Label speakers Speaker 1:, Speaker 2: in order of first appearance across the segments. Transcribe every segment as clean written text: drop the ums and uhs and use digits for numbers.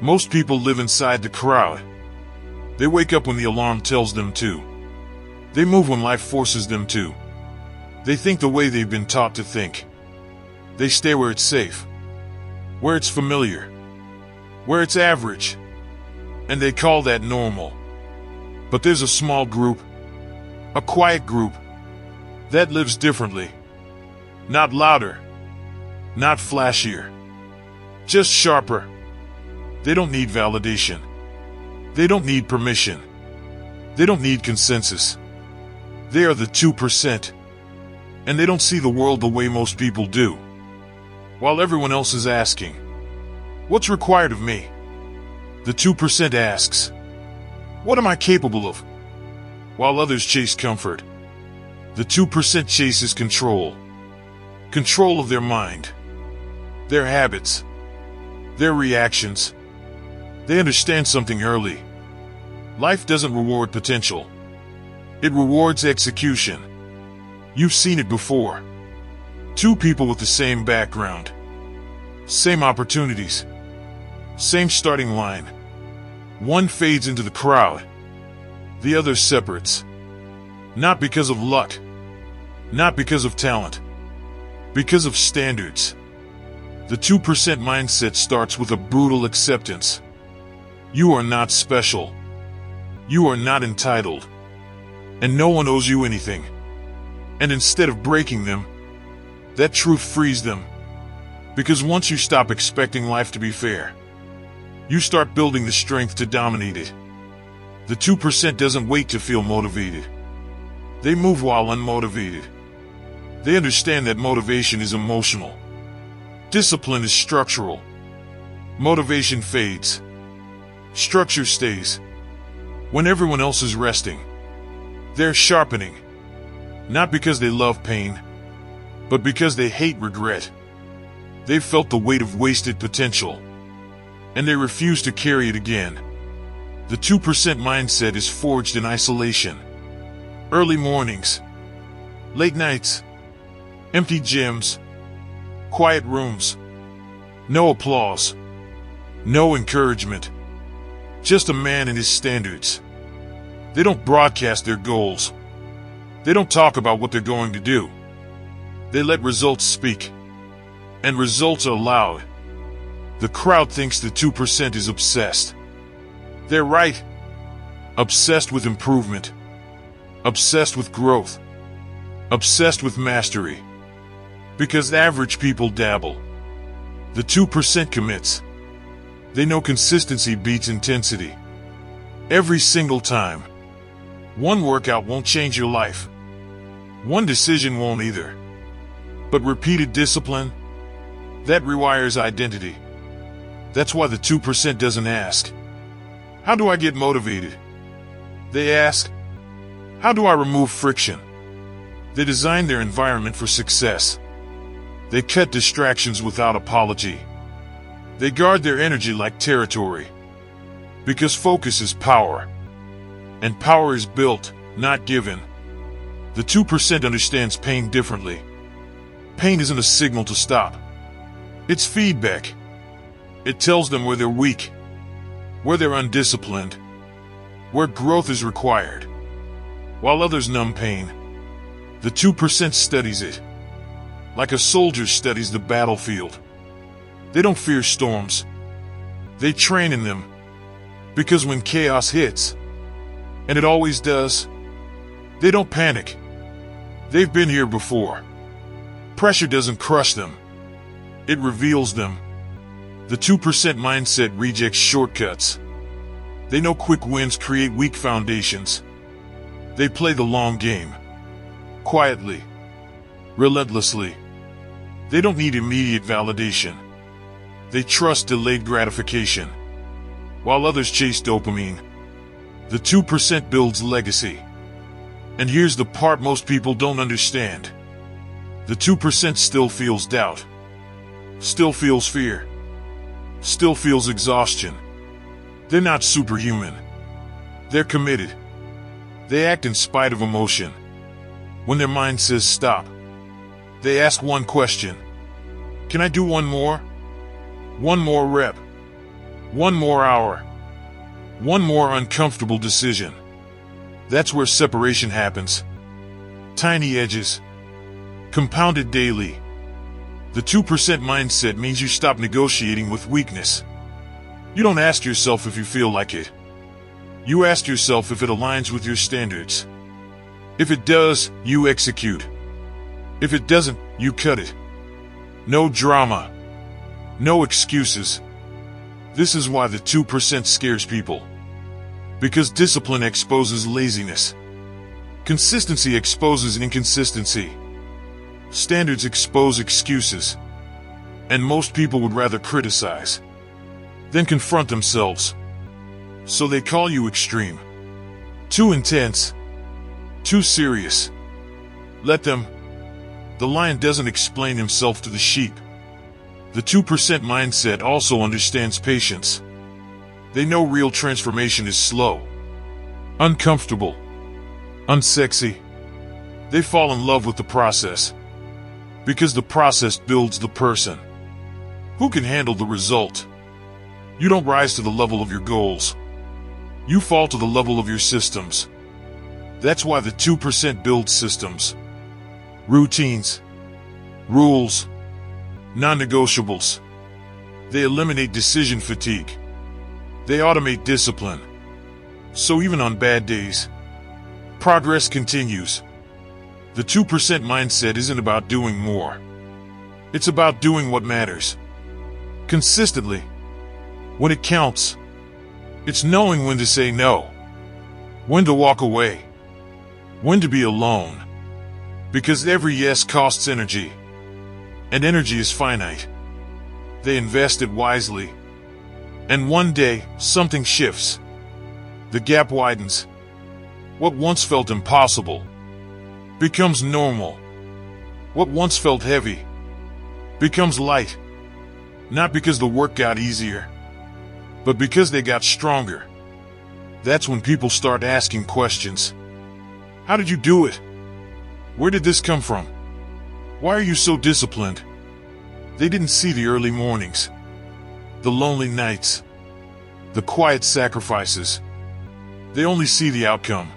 Speaker 1: Most people live inside the crowd. They wake up when the alarm tells them to. They move when life forces them to. They think the way they've been taught to think. They stay where it's safe, where it's familiar, where it's average, and they call that normal. But there's a small group, a quiet group, that lives differently. Not louder, not flashier, just sharper. They don't need validation. They don't need permission. They don't need consensus. They are the 2%. And they don't see the world the way most people do. While everyone else is asking, what's required of me? The 2% asks, what am I capable of? While others chase comfort, the 2% chases control. Control of their mind, their habits, their reactions. They understand something early. Life doesn't reward potential. It rewards execution. You've seen it before. Two people with the same background, same opportunities, same starting line. One fades into the crowd. The other separates. Not because of luck. Not because of talent. Because of standards. The 2% mindset starts with a brutal acceptance. You are not special. You are not entitled. And no one owes you anything. And instead of breaking them, that truth frees them. Because once you stop expecting life to be fair, you start building the strength to dominate it. The 2% doesn't wait to feel motivated. They move while unmotivated. They understand that motivation is emotional. Discipline is structural. Motivation fades. Structure stays. When everyone else is resting, they're sharpening. Not because they love pain, but because they hate regret. They've felt the weight of wasted potential, and they refuse to carry it again. The 2% mindset is forged in isolation. Early mornings, late nights, empty gyms, quiet rooms, no applause, no encouragement, just a man and his standards. They don't broadcast their goals. They don't talk about what they're going to do. They let results speak. And results are loud. The crowd thinks the 2% is obsessed. They're right. Obsessed with improvement. Obsessed with growth. Obsessed with mastery. Because average people dabble. The 2% commits. They know consistency beats intensity. Every single time. One workout won't change your life. One decision won't either. But repeated discipline, that rewires identity. That's why the 2% doesn't ask, how do I get motivated? They ask, how do I remove friction? They design their environment for success. They cut distractions without apology. They guard their energy like territory. Because focus is power. And power is built, not given. The 2% understands pain differently. Pain isn't a signal to stop. It's feedback. It tells them where they're weak, where they're undisciplined, where growth is required. While others numb pain, the 2% studies it. Like a soldier studies the battlefield. They don't fear storms. They train in them. Because when chaos hits, and it always does, they don't panic. They've been here before. Pressure doesn't crush them. It reveals them. The 2% mindset rejects shortcuts. They know quick wins create weak foundations. They play the long game. Quietly. Relentlessly. They don't need immediate validation. They trust delayed gratification. While others chase dopamine, the 2% builds legacy. And here's the part most people don't understand. The 2% still feels doubt. Still feels fear. Still feels exhaustion. They're not superhuman. They're committed. They act in spite of emotion. When their mind says stop, they ask one question. Can I do one more? One more rep. One more hour. One more uncomfortable decision. That's where separation happens. Tiny edges. Compounded daily. The 2% mindset means you stop negotiating with weakness. You don't ask yourself if you feel like it. You ask yourself if it aligns with your standards. If it does, you execute. If it doesn't, you cut it. No drama. No excuses. This is why the 2% scares people. Because discipline exposes laziness. Consistency exposes inconsistency. Standards expose excuses. And most people would rather criticize than confront themselves. So they call you extreme. Too intense. Too serious. Let them. The lion doesn't explain himself to the sheep. The 2% mindset also understands patience. They know real transformation is slow, uncomfortable, unsexy. They fall in love with the process. Because the process builds the person. Who can handle the result? You don't rise to the level of your goals. You fall to the level of your systems. That's why the 2% builds systems. Routines. Rules. Non-negotiables. They eliminate decision fatigue. They automate discipline. So even on bad days, progress continues. The 2% mindset isn't about doing more. It's about doing what matters. Consistently. When it counts. It's knowing when to say no. When to walk away. When to be alone. Because every yes costs energy. And energy is finite. They invest it wisely. And one day, something shifts. The gap widens. What once felt impossible becomes normal. What once felt heavy becomes light. Not because the work got easier, but because they got stronger. That's when people start asking questions. How did you do it? Where did this come from? Why are you so disciplined? They didn't see the early mornings, the lonely nights, the quiet sacrifices. They only see the outcome.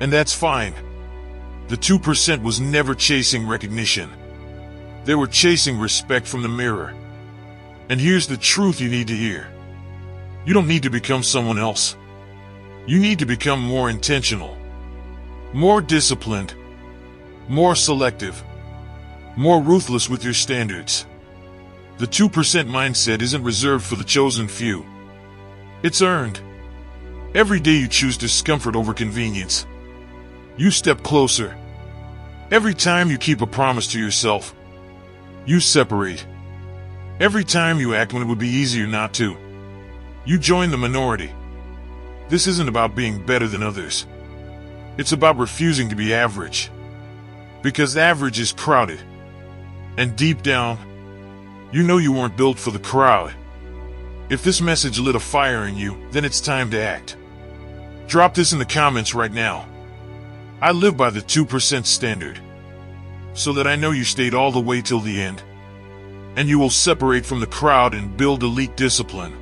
Speaker 1: And that's fine. The 2% was never chasing recognition. They were chasing respect from the mirror. And here's the truth you need to hear. You don't need to become someone else. You need to become more intentional, more disciplined, more selective, more ruthless with your standards. The 2% mindset isn't reserved for the chosen few. It's earned. Every day you choose discomfort over convenience. You step closer. Every time you keep a promise to yourself, you separate. Every time you act when it would be easier not to, you join the minority. This isn't about being better than others. It's about refusing to be average. Because average is crowded. And deep down, you know you weren't built for the crowd. If this message lit a fire in you, then it's time to act. Drop this in the comments right now. I live by the 2% standard. So that I know you stayed all the way till the end. And you will separate from the crowd and build elite discipline.